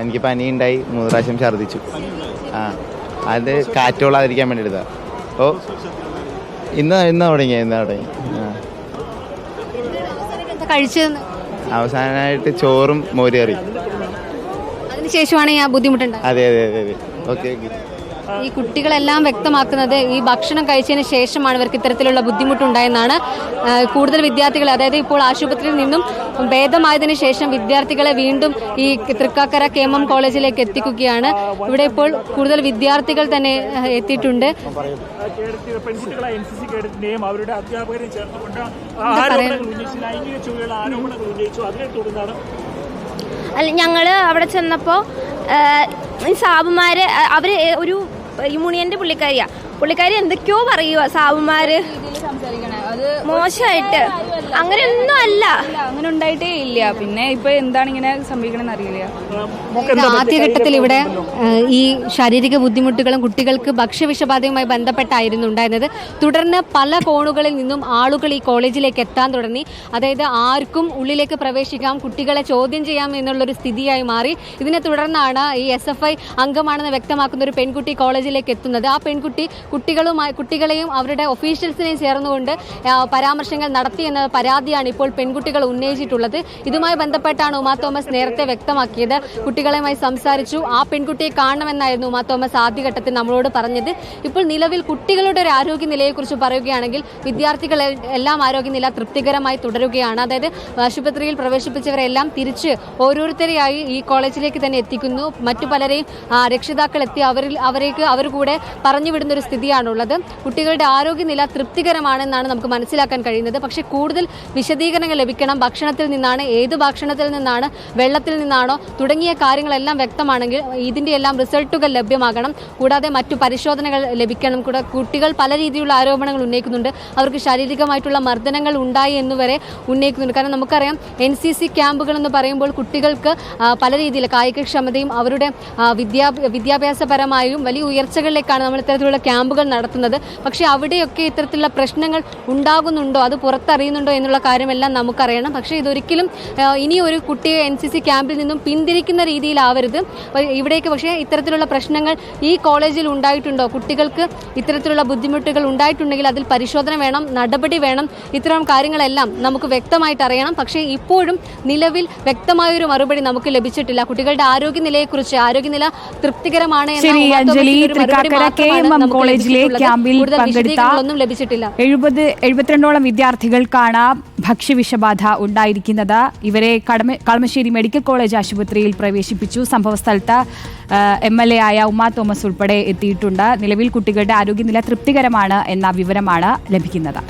എനിക്ക് പനിയുണ്ടായി, 3 പ്രാവശ്യം ഛർദ്ദിച്ചു. അത് കാറ്റോളാതിരിക്കാൻ വേണ്ടി എടുത്താ. അപ്പോൾ ഇന്ന് തുടങ്ങി. അവസാനമായിട്ട് ചോറും മോരുകറി. അതിനുശേഷമാണ് ഞാൻ ബുദ്ധിമുട്ടുണ്ട്. അതെ. ഓക്കെ. ഈ കുട്ടികളെല്ലാം വ്യക്തമാക്കുന്നത് ഈ ഭക്ഷണം കഴിച്ചതിന് ശേഷമാണ് ഇവർക്ക് ഇത്തരത്തിലുള്ള ബുദ്ധിമുട്ടുണ്ടായെന്നാണ്. കൂടുതൽ വിദ്യാർത്ഥികളെ, അതായത് ഇപ്പോൾ ആശുപത്രിയിൽ നിന്നും ഭേദമായതിനു ശേഷം വിദ്യാർത്ഥികളെ വീണ്ടും ഈ തൃക്കാക്കര KM കോളേജിലേക്ക് എത്തിക്കുകയാണ്. ഇവിടെ ഇപ്പോൾ കൂടുതൽ വിദ്യാർത്ഥികൾ തന്നെ എത്തിയിട്ടുണ്ട്. പെൺകുട്ടികളെ NCC കേഡറ്റിനെയും അവരുടെ അധ്യാപകരെയും ചേർത്തുകൊണ്ട് ആരോപണങ്ങൾ ഉന്നയിച്ചു. അതിനെ തുടർന്നാണ് ഞങ്ങൾ അവിടെ ചെന്നപ്പോൾ സാബുമാര് അവര് ഒരു യൂണിയന്റെ പുള്ളിക്കാരി എന്തൊക്കെയോ പറയുക. സാബുമാര് മോശമായിട്ട് അങ്ങനെയൊന്നും അല്ല, അങ്ങനെ ഉണ്ടായിട്ടേ ഇല്ല. പിന്നെ ഇപ്പൊ എന്താണ് ഇങ്ങനെ സംഭവിക്കണമെന്ന് അറിയില്ല. ആദ്യഘട്ടത്തിൽ ഇവിടെ ഈ ശാരീരിക ബുദ്ധിമുട്ടുകളും കുട്ടികൾക്ക് ഭക്ഷ്യവിഷബാധയുമായി ബന്ധപ്പെട്ടായിരുന്നു ഉണ്ടായിരുന്നത്. തുടർന്ന് പല കോണുകളിൽ നിന്നും ആളുകൾ ഈ കോളേജിലേക്ക് എത്താൻ തുടങ്ങി. അതായത് ആർക്കും ഉള്ളിലേക്ക് പ്രവേശിക്കാം, കുട്ടികളെ ചോദ്യം ചെയ്യാം എന്നുള്ളൊരു സ്ഥിതിയായി മാറി. ഇതിനെ തുടർന്നാണ് ഈ SFI അംഗമാണെന്ന് വ്യക്തമാക്കുന്ന ഒരു പെൺകുട്ടി കോളേജിലേക്ക് എത്തുന്നത്. ആ പെൺകുട്ടി കുട്ടികളെയും അവരുടെ ഒഫീഷ്യൽസിനെയും ചേർന്നുകൊണ്ട് പരാമർശങ്ങൾ നടത്തി എന്ന പരാതിയാണ് ഇപ്പോൾ പെൺകുട്ടികൾ ഉന്നയിച്ചിട്ടുള്ളത്. ഇതുമായി ബന്ധപ്പെട്ടാണ് ഉമാ തോമസ് നേരത്തെ വ്യക്തമാക്കിയത്. കുട്ടികളുമായി സംസാരിച്ചു, ആ പെൺകുട്ടിയെ കാണണമെന്നായിരുന്നു ഉമാ തോമസ് ആദ്യഘട്ടത്തിൽ നമ്മളോട് പറഞ്ഞത്. ഇപ്പോൾ നിലവിൽ കുട്ടികളുടെ ഒരു ആരോഗ്യനിലയെക്കുറിച്ച് പറയുകയാണെങ്കിൽ വിദ്യാർത്ഥികൾ എല്ലാം ആരോഗ്യനില തൃപ്തികരമായി തുടരുകയാണ്. അതായത് ആശുപത്രിയിൽ പ്രവേശിപ്പിച്ചവരെല്ലാം തിരിച്ച് ഓരോരുത്തരെയായി ഈ കോളേജിലേക്ക് തന്നെ എത്തിക്കുന്നു. മറ്റു പലരെയും രക്ഷിതാക്കൾ എത്തി അവർ കൂടെ പറഞ്ഞു വിടുന്ന ഒരു സ്ഥിതിയാണുള്ളത്. കുട്ടികളുടെ ആരോഗ്യനില തൃപ്തികരമാണെന്നാണ് നമുക്ക് മനസ്സിലാക്കാൻ കഴിയുന്നത്. പക്ഷേ കൂടുതൽ വിശദീകരണങ്ങൾ ലഭിക്കണം. ഭക്ഷണത്തിൽ നിന്നാണ്, ഏത് ഭക്ഷണത്തിൽ നിന്നാണ്, വെള്ളത്തിൽ നിന്നാണോ തുടങ്ങിയ കാര്യങ്ങളെല്ലാം വ്യക്തമാണെങ്കിൽ ഇതിൻ്റെ എല്ലാം റിസൾട്ടുകൾ ലഭ്യമാകണം. കൂടാതെ മറ്റു പരിശോധനകൾ ലഭിക്കണം. കുട്ടികൾ പല രീതിയിലുള്ള ആരോപണങ്ങൾ ഉന്നയിക്കുന്നുണ്ട്. അവർക്ക് ശാരീരികമായിട്ടുള്ള മർദ്ദനങ്ങൾ ഉണ്ടായി എന്നുവരെ ഉന്നയിക്കുന്നുണ്ട്. കാരണം നമുക്കറിയാം NCC ക്യാമ്പുകൾ എന്ന് പറയുമ്പോൾ കുട്ടികൾക്ക് പല രീതിയിൽ കായികക്ഷമതയും അവരുടെ വിദ്യാഭ്യാസപരമായും വലിയ ഉയർച്ചകളിലേക്കാണ് നമ്മൾ ഇത്തരത്തിലുള്ള ക്യാമ്പുകൾ നടത്തുന്നത്. പക്ഷേ അവിടെയൊക്കെ ഇത്തരത്തിലുള്ള പ്രശ്നങ്ങൾ ഉണ്ടാകുന്നുണ്ടോ, അത് പുറത്തറിയുന്നുണ്ടോ എന്നുള്ള കാര്യമെല്ലാം നമുക്കറിയണം. പക്ഷേ ഇതൊരിക്കലും ഇനി ഒരു കുട്ടിയെ NCC ക്യാമ്പിൽ നിന്നും പിന്തിരിക്കുന്ന രീതിയിലാവരുത്. ഇവിടേക്ക് പക്ഷേ ഇത്തരത്തിലുള്ള പ്രശ്നങ്ങൾ ഈ കോളേജിൽ ഉണ്ടായിട്ടുണ്ടോ, കുട്ടികൾക്ക് ഇത്തരത്തിലുള്ള ബുദ്ധിമുട്ടുകൾ ഉണ്ടായിട്ടുണ്ടെങ്കിൽ അതിൽ പരിശോധന വേണം, നടപടി വേണം. ഇത്തരം കാര്യങ്ങളെല്ലാം നമുക്ക് വ്യക്തമായിട്ട് അറിയണം. പക്ഷേ ഇപ്പോഴും നിലവിൽ വ്യക്തമായൊരു മറുപടി നമുക്ക് ലഭിച്ചിട്ടില്ല. കുട്ടികളുടെ ആരോഗ്യനിലയെക്കുറിച്ച്, ആരോഗ്യനില തൃപ്തികരമാണ് കോളേജിലെ ക്യാമ്പിൽ പങ്കെടുത്ത 72ഓളം വിദ്യാർത്ഥികൾക്കാണ് ഭക്ഷ്യവിഷബാധ ഉണ്ടായിരിക്കുന്നത്. ഇവരെ കളമശ്ശേരി മെഡിക്കൽ കോളേജ് ആശുപത്രിയിൽ പ്രവേശിപ്പിച്ചു. സംഭവസ്ഥലത്ത് MLA ആയ ഉമാ തോമസ് ഉൾപ്പെടെ എത്തിയിട്ടുണ്ട്. നിലവിൽ കുട്ടികളുടെ ആരോഗ്യനില തൃപ്തികരമാണ് എന്ന വിവരമാണ് ലഭിക്കുന്നത്.